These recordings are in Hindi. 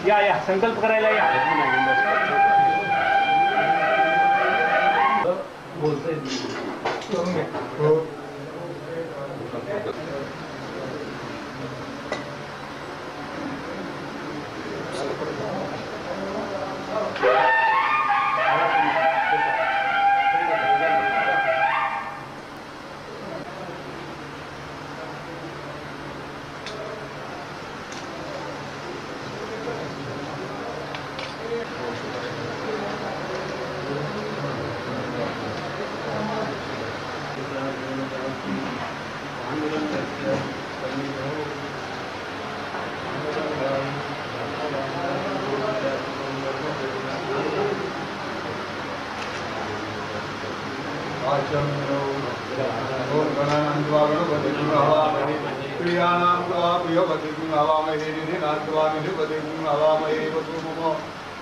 या संकल्प करायला या बोलतोय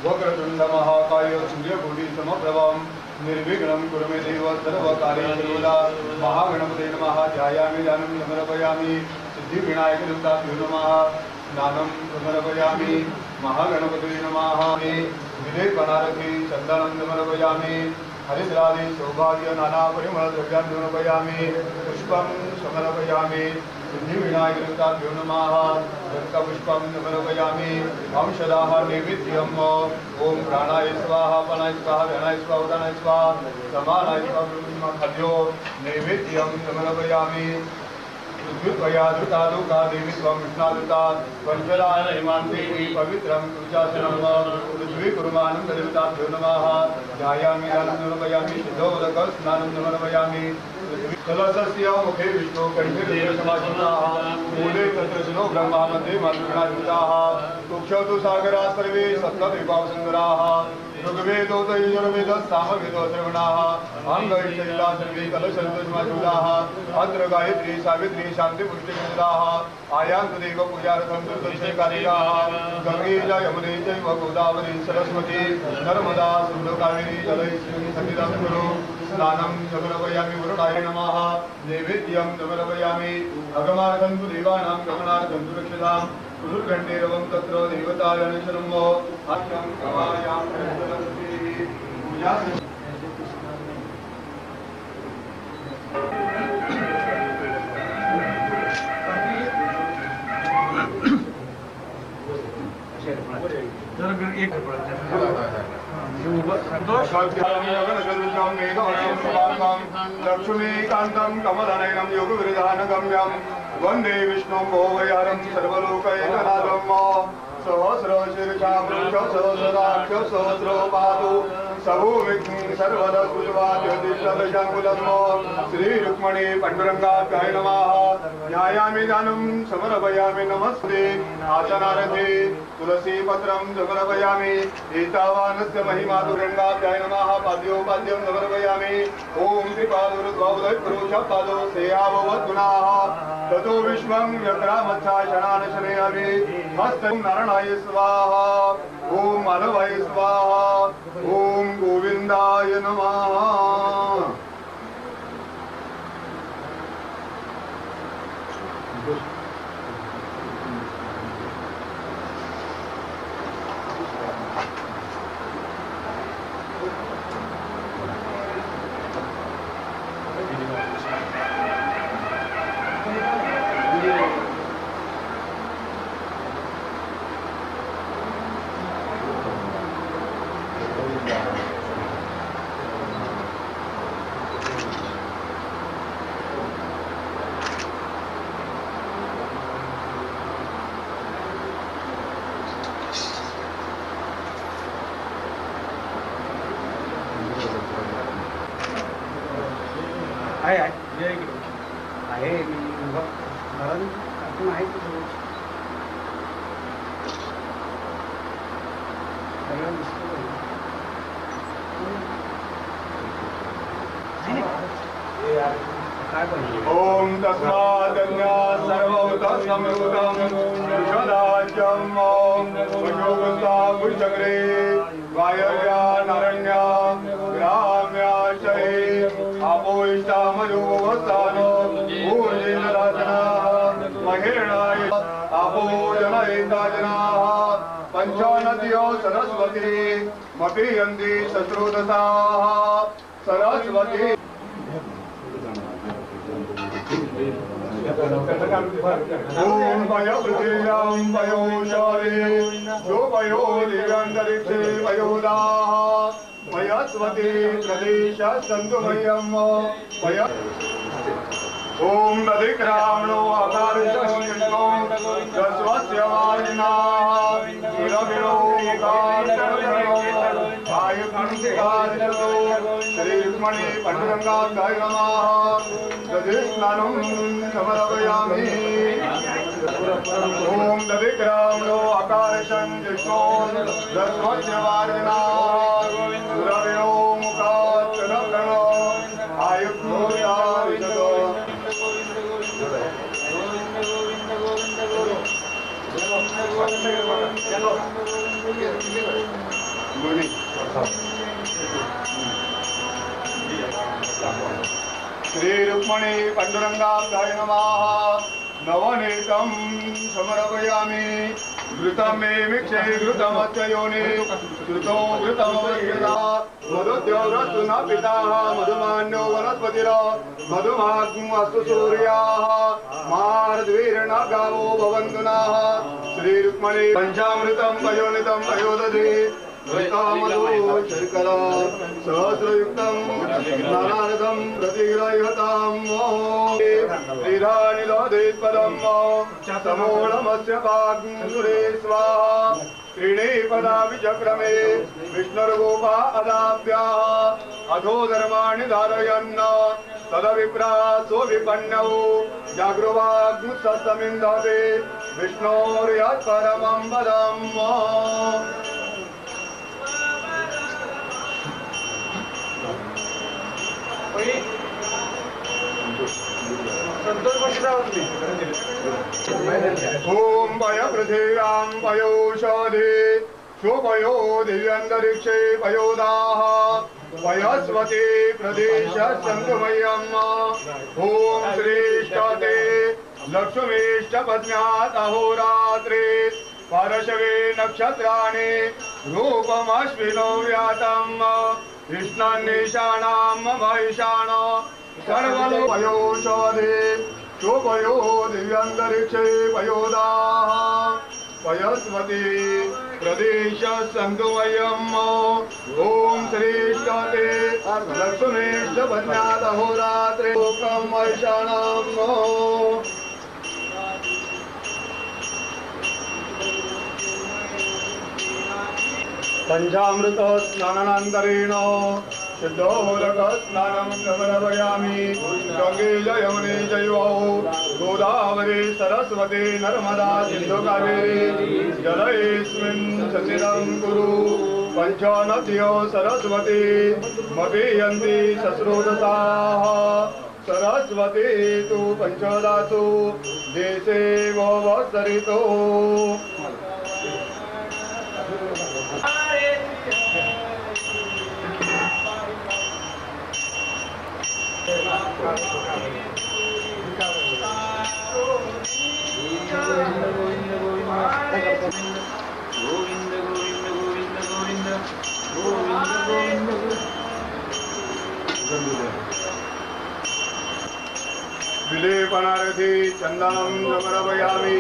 वक्रतुंड महाकाय सूर्यकोटि समप्रभं निर्विघ्नं कुरु मे देव सर्वकार्येषु महागणपते नमः ध्यायामि ध्यानं समर्पयामि सिद्धिविनायक देवताभ्यो नमः स्नानं समर्पयामि महागणपते नमः विलेपनारति चन्दनं समर्पयामि हरिद्रादि सौभाग्य नाना परिमल द्रव्यान् समर्पयामि पुष्पं समर्पयामि सिद्धिविनायक देवताभ्यो नमः दत्तपुष्पं समर्पयामि अंशदाः नैवेद्यम् ओम प्राणाय स्वाहा अपानाय स्वाहा व्यानाय स्वाहा उदानाय स्वाहा समानाय स्वाहा खाद्यो नैवेद्यं समर्पयामि पृथ्वीत्वया धृता लोका देवी त्वं विष्णादुता पञ्चलायन हिमान्ते पवित्रं पूजासनं पृथ्वी कुर्मानन्ददेवताभ्यो नमः ध्यायामि ध्यानं समर्पयामि सिद्धोदक स्नानं समर्पयामि कलशस्य मुखे विष्णु कंठे देवसमाहिताः मूले तत्रस्नो ब्रह्मा मध्ये मातृगणायुताः कुक्षौ सागरा सर्वे सप्तद्वीपावसुन्दराः ऋग्वेदोत यजुर्वेदः सामवेदो श्रवणाः अंगैश्चैला सर्वे कलशन्तस्माशूलाः अत्र गायत्री सावित्री शान्ति पुष्टिमन्दिराः आयान्तु देव पूजार्थं दुर्दर्शनकारिकाः गंगे च यमुने चैव गोदावरी सरस्वती नर्मदा सिन्धु कावेरी जलेस्मिन् सन्निधं कुरु स्नानं समर्पयामि वरुणाय नमः नैवेद्यं समर्पयामि अगमार्थं तु देवानां गमनार्थं तु रक्षताम् पुरुषघण्टेरवं तत्र देवतायनशरम् अर्थं कवायां पूजा लक्ष्मीकान्तं कमलनयनं योगविरधानगम्यं वन्दे विष्णुं भोगयारं सर्वलोकैकनाथं सहस्रशीर्षा वृक्षसहस्राक्ष सहस्रपादो सभूमिं सर्वदा कुलवाद्यदिशदशाङ्कुलम् श्रीरुक्मणी पाण्डुरङ्गाभ्याय नमः ध्यायामि ध्यानं समर्पयामि नमस्ते आचनारथे तुलसीपत्रं समर्पयामि एतावानस्य महिमातुरङ्गाभ्याय नमः पाद्योपाद्यं समर्पयामि ॐ त्रिपादोरुद्वादयपुरुषपादो सेयाववद्गुणाः ततो विश्वं यत्रामच्छाशनान् शनयामि हस्तं नारायणाय स्वाहा ॐ माधवाय स्वाहा ॐ गोविन्दाय नमः। आहे आहे आपण आहे ओम तस्मादन्या सर्वभूतं संयुतं विश्वराज्यम् ओम वयोगुस्ता पुष्चक्रे वायव्या नारण्या ग्राम्या चै आपोष्टामयोगस्थानो ऊर्जेनराजना महेरणाय आपोजनैताजनाः पञ्चानद्यो सरस्वती मपीयन्ति शत्रुदताः सरस्वती ओम भयो पृथिव्यां भयो शारे जो भयो दिव्यांतरिक्षे भयोदाः मयस्वती प्रदेश सन्तुमयं मय ओम दधिक्रामणो आकारिष्टो स्वस्य वारिणाः सुरभिरो मुखार्चनो आयुर्मणिकारिष्टो श्रीरुक्मणि पण्डुरङ्गाय नमः दधिस्नानं समर्पयामि ओम दधिक्रामणो आकारिष्टं जिष्णो स्वस्य वारिणाः सुरभिरो मुखार्चनो आयुर्मणिकारिष्टो श्री रुक्मणी पांडुरंगाय नमः नवनीतं समर्पयामि घृतमे मिक्षे घृतमस्य योनि श्रुतो घृतमवश्यता मधुद्योरस्तु न पिताः मधुमान्यो वनस्पतिर मधुमाग्मस्तु सूर्याः मार्द्वीर्न गावो भवन्तु नः श्री रुक्मणी पञ्चामृतं पयोनितं पयोदधि मधु शर्करा सहस्रयुक्तं नानारथं प्रतिग्रह्यतां श्रीधानिलोदेत्पदं समूलमस्य पाग्मुरे स्वाहा त्रीणि पदा विचक्रमे विष्णुर्गोपा अदाभ्याः अधो धर्माणि धारयन् तदविप्रासो विपन्नौ जागृवाग्मुत्समिन्धते विष्णोर्यत् परमं पदम् ओम भय पृथिव्यां भयोषधे शुभयो दिव्यन्तरिक्षे भयोदाः वयस्वती प्रदेश सन्तुमयम् ओम श्रेष्ठते लक्ष्मीश्च पत्न्यात् अहोरात्रे पारशवे नक्षत्राणि रूपमश्विनो व्यातम् कृष्णान्निशाणां महिषाण सर्वलो पयोषधे शुभयो दिव्यन्तरिक्षे पयोदाः वयस्वती प्रदेश सन्तुमयम् ओम श्रेष्ठते लक्ष्मीश्च पत्न्यात् अहोरात्रे रूपं महिषाणाम् पंचामृत स्नानानन्तरेण सिद्धोदक स्नानं समर्पयामि गंगे यमुने चैव गोदावरी सरस्वती नर्मदा सिन्धु कावेरी जलेऽस्मिन् सन्निधं कुरु पञ्चनद्यो सरस्वती मपीयन्ति सस्रोदसाः सरस्वती तु पञ्चदासु देशे वसरितो विलेपनारथि चन्दनं समर्पयामि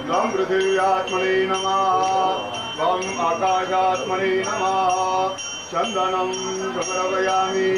गं पृथिव्यात्मने नमः गं आकाशात्मने नमः चन्दनं समर्पयामि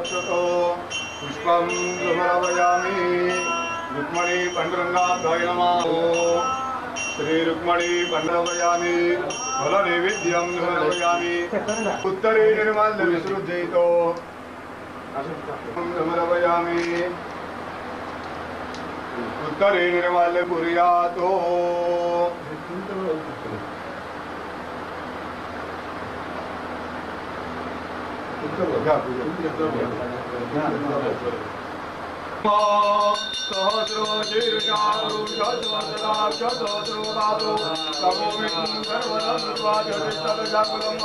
अक्षतो पुष्पं समर्पयामि रुक्मणी पाण्डुरङ्गाभ्याय नमः श्री रुक्मणी पाण्डुरङ्गाभयामि फलनैवेद्यं समर्पयामि उत्तरे निर्माल्य विसृज्यतो समर्पयामि उत्तरे निर्माल्य कुर्यातो सहस्रो शीर्षारो सहस्रो धातु तमोमिं सर्वदस्वाजतिष्ठदजाकुलं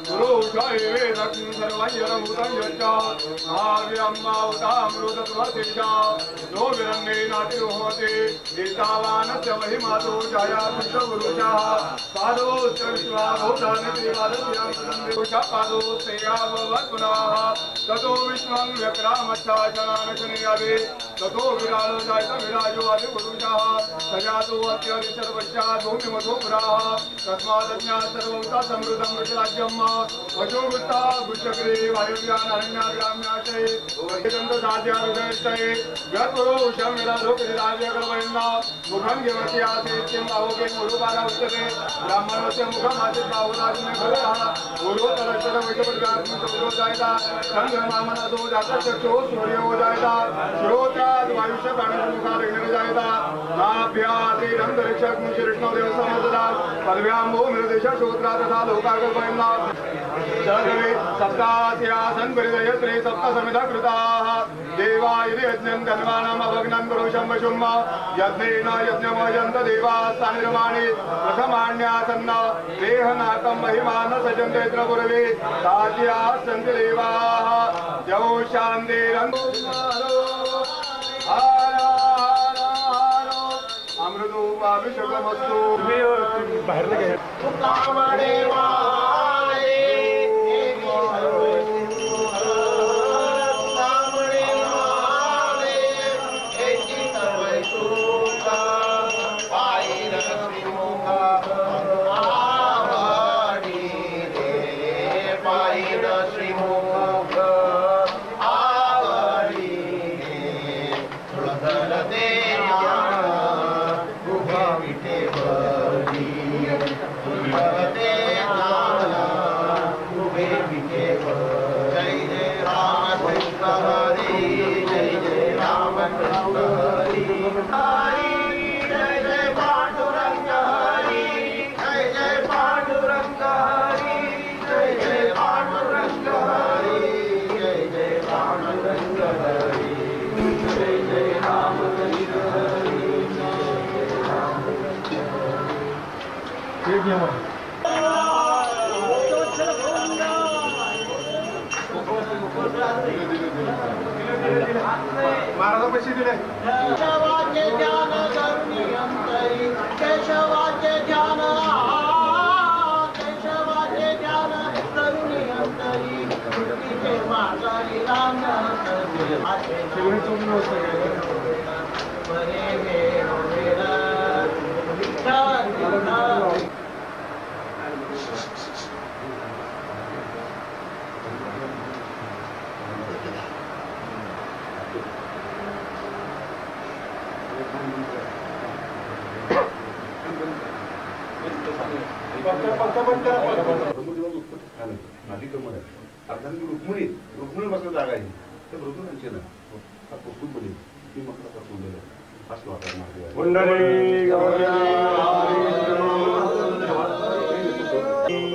गुरुषैवेदं सर्वञ्जनभूतं यच्च भाव्यं मावतामृतत्वतिष्ठा नो विरङ्गेनातिरोहते एतावानस्य महिमातो जायाकृष्णगुरुषः पादोश्चविश्वा भूतानि देवादस्यां सन्देशा पादोस्तेयाववत्पुनः ततो विश्वं व्यक्रामच्छा जनानशनियादे ततो विरालो जायत विराजो आदि पुरुषः सजातो अत्यदि सर्वस्या भूमिमथो पुराः तस्मादज्ञात् सर्वभूता समृद्धं वृषराज्यम् वशोवृत्ता गुच्छग्रे वायुव्यानरण्याग्राम्याशये वैदन्तसाध्याविषयस्तये यत्पुरुषं विरालोकनिराज्यकर्मयन्ना मुखं यमस्यासेत्यं बाहुके मुरुपादा उच्यते ब्राह्मणस्य मुखमासीत् बाहुराजन्यः पूर्वोत्तरक्षरवैषपद्गात्मसमुद्रो जायता चन्द्रमामनतो जातचक्षुः सूर्यो जायता श्रोत्राद् वायुष्य प्राणसमुखारेण जायता नाभ्यातिरन्तरिक्षग्निशीर्ष्णो देवसमसदा पदव्याम्बो निर्देश श्रोत्रा तथा लोकाकल्पयन्ना सर्वे सप्तास्यासन् परिदयत्रे सप्त समिधा कृताः देवा यदि यज्ञं धन्वानाम् अभग्नं पुरुषं वशुम् यज्ञेन यज्ञमयन्त देवास्ता निर्माणे प्रथमान्यासन्न देहनाकं महिमान सजन्ते त्रिपुरवे तास्याः सन्ति देवाः जौ शान्तिरन्तु अमृतोपाभिषेकमस्तु बाहेर गेले महाराज पैसे दिले केशवाचे ध्यान करुणियंतरी केशवाचे ध्यान करुणियंतरी कृतीचे मातारी राम परे रुक्मिणी बसला जागा आहे ते रुक्मिणीचे ना पुस्तक बनी ती मकरा सोडलेलं असं वाटणार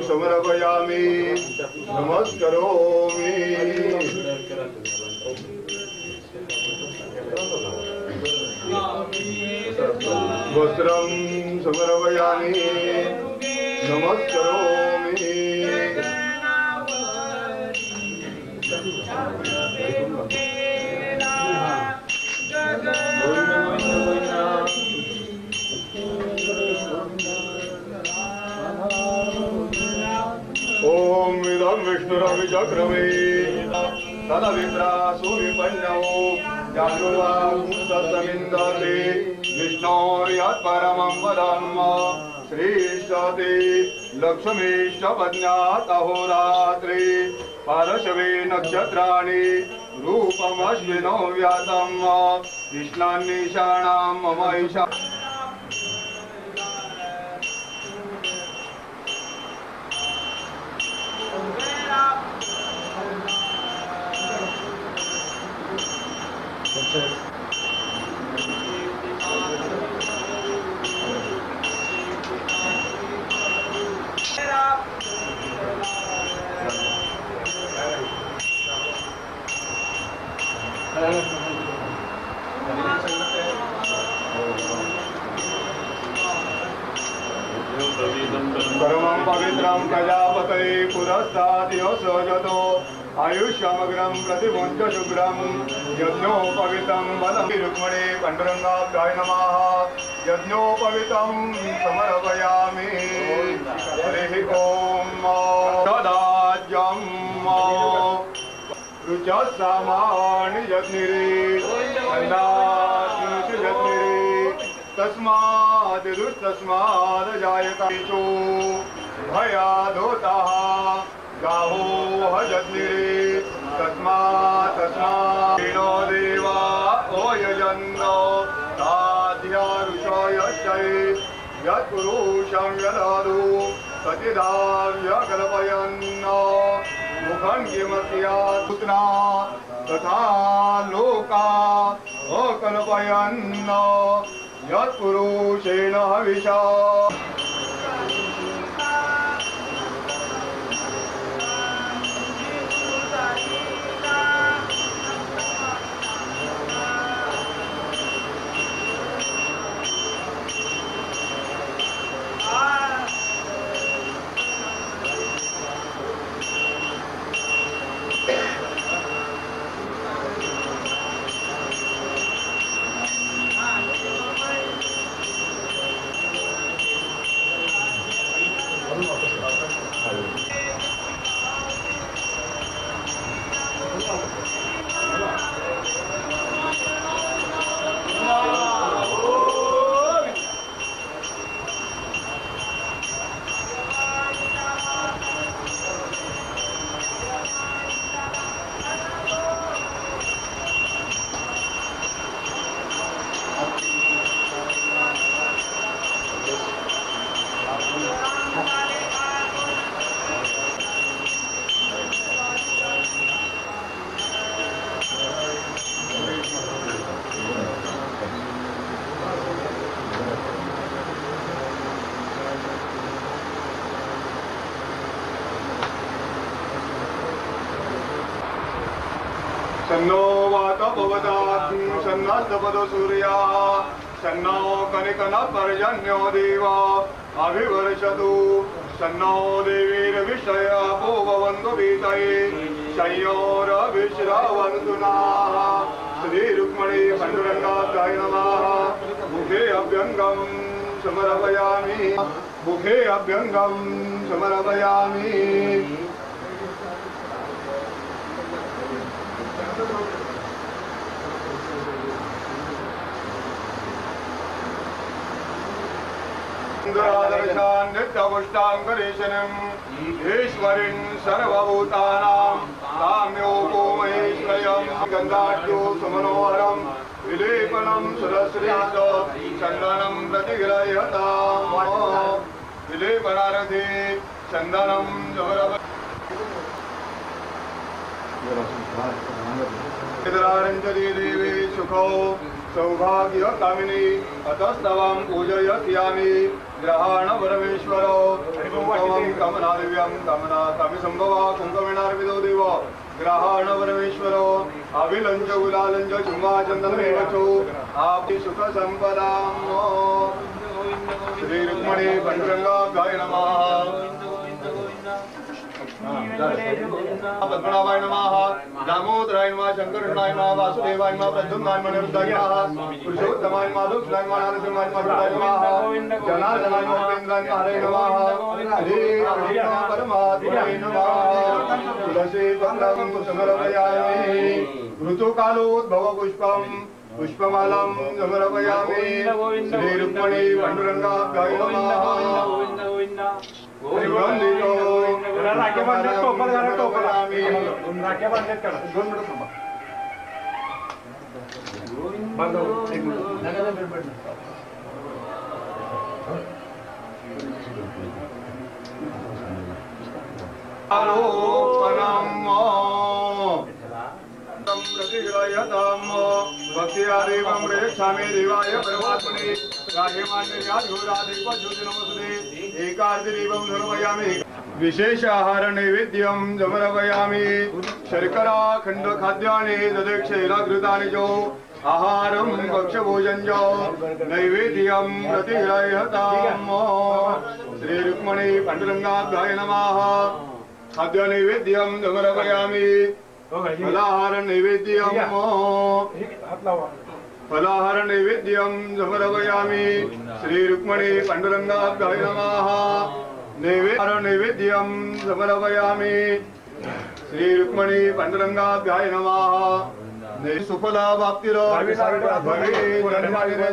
समर्पयामि नमस्करोमि वस्त्रं समर्पयामि नमस्करोमि ओम इदं विष्णुरविचक्रमे तदविप्रासो विपन्नौ जागृवामुसतमिन्दते विष्णोर्यत्परमं वदन्म श्रीष्ठते लक्ष्मीश्च पज्ञात अहोरात्रे पारशवे नक्षत्राणि रूपमश्विनो व्यातं कृष्णान्निशाणां मम ईशा परमं पवित्रं प्रजापतये पुरस्तादियो सजतो आयुष्यमग्रं प्रतिमुञ्च शुभ्रं यज्ञोपवितं बलं रुक्मिणे पाण्डुरङ्गाभ्याय नमः यज्ञोपवितं समर्पयामि हरिः ॐ तदाज्यं रुचसामानि यज्ञिरे तस्मात् दुस्तस्मात् जायते भयादोताः गाहो हजज्ञिरे तस्मात् देवा ओयजन्नो साध्या ऋषयश्चै यत्पुरुषं यदधु सतिधाव्यकल्पयन् मुखं किमस्यात्पुत्रा तथा लोका अकल्पयन् यत्पुरुषेण हविषा सन्नो वातपवतात् सन्नस्तपदो सूर्याः सन्नो कनिकनः पर्जन्यो देवा अभिवर्षतु सन्नो देवीर्विषयापो भवन्तु वीतये शय्योरविश्रवन्तु नः श्रीरुक्मिणी पाण्डुरङ्गाभ्याय नमः मुखे अभ्यङ्गं समर्पयामि मुखे अभ्यङ्गं समर्पयामि सुन्दरादर्शान् नित्यपुष्टाङ्गरेशनम् ईश्वरीं सर्वभूतानां साम्योपो महेश्वरं गन्धाढ्यो सुमनोहरं विलेपनं सुरश्रेष्ठ चन्दनं प्रतिगृह्यताम् विलेपनारथे चन्दनं देवी सुखो सौभाग्य कामिनी अतस्तवां पूजयत्यामि ग्रहाण परमेश्वरो कमना दिव्यं कमना कविसंभवा कुंकमेनार्पितो देव ग्रहाण परमेश्वरो अभिलंच गुलालंच चुंबा चंदनमेवचो आपि सुख संपदां श्री रुक्मिणी पाण्डुरङ्गाभ्याय नमः पद्मनाभाय नमः दामोदराय नमः शंकरनाय नमः वासुदेवाय नमः प्रद्युम्नाय नमः निरुद्धाय नमः पुरुषोत्तमाय नमः माधुसूदनाय नमः नरसिंहाय नमः नमः जनार्दनाय नमः उपेन्द्राय नमः हरे नमः हरे कृष्ण परमात्मने नमः तुलसी पत्रं समर्पयामि ऋतुकालोद्भव पुष्पं पुष्पमालां समर्पयामि श्री रुक्मिणी पाण्डुरङ्गाभ्याय नमः राखे बांधले टोपल घाला टोपला राखे बांधलेत काढा 2 मिनिटं थांबा बांधव 1 मिनिट भक्तिदेवं प्रेक्षामि देवाय परमात्मने राघमान्यज्योतिनमस्ते एकादशीदेवं समर्पयामि विशेष आहार नैवेद्यं समर्पयामि शर्करा खंड खाद्यानि ददक्षेणाकृतानि च आहारं भक्ष्यभोजनं च नैवेद्यं प्रतिगृह्यताम् श्री रुक्मिणी पाण्डुरङ्गाभ्याय नमः खाद्य नैवेद्यं समर्पयामि फलाहार नैवेद्यं समर्पयामि श्री रुक्मिणी पाण्डुरङ्गाभ्याय नमः नैवेद्यं समर्पयामि श्री रुक्मिणी पाण्डुरङ्गाभ्याय नमः सुफला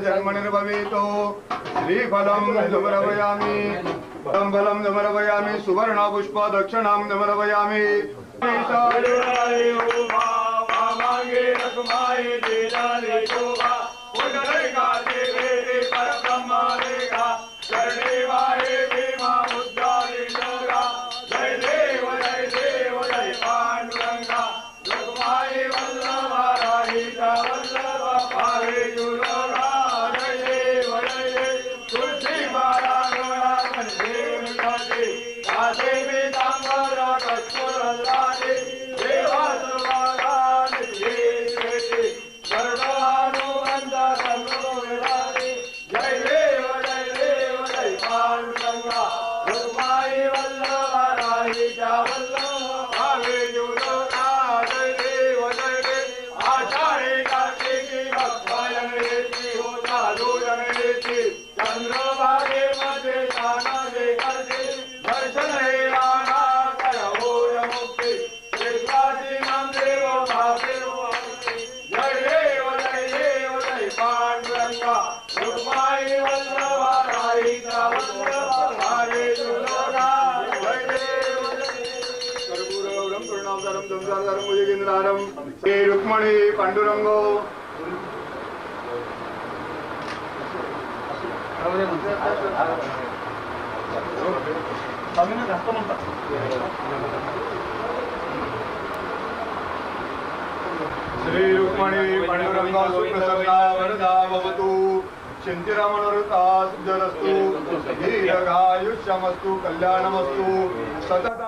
जन्मनिर्भवेतो श्रीफलं समर्पयामि फलं समर्पयामि सुवर्ण पुष्प दक्षिणां समर्पयामि श्री रुक्मिणी पांडुरंगो श्री रुक्मिणी पांडुरंगो सुप्रसन्ना वरदा भवतु चिंतिरमनोरथा सिद्धरस्तु दीर्घायुष्यमस्तु कल्याणमस्तु सतत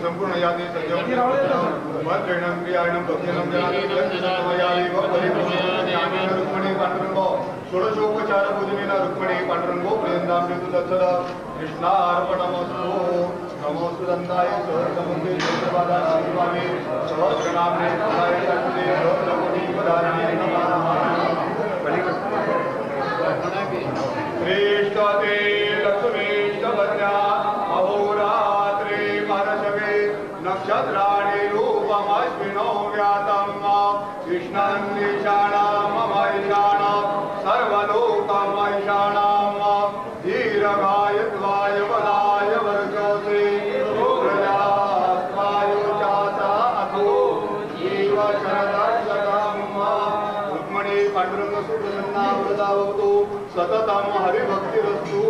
संपूर्ण यादे सज्जनं क्रियाणं भक्तिनं रुक्मिणी पांडुरंगो षोडशोपचार पूजनेन रुक्मिणी पांडुरंगो प्रियंदामृत दत्सद कृष्णार्पणमस्तु नमोस्तु दन्ताय सहस्रमुखे सहस्रपादाय सहस्रनाम्ने पदाय तत्ते सहस्रकोटि पदाय नमः श्रेष्ठते लक्ष्मीष्टवद्या अहोरात्रे मनसवे नक्षत्राणि रूपमश्विनो व्यातं कृष्णन्निशाणं मम ईशानं सर्वलोकमैशानं पांडुरंग सुप्रसन्नावृतावतु सततम हरिभक्तिरस्तु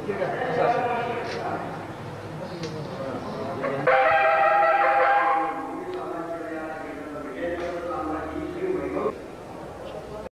ठीक आहे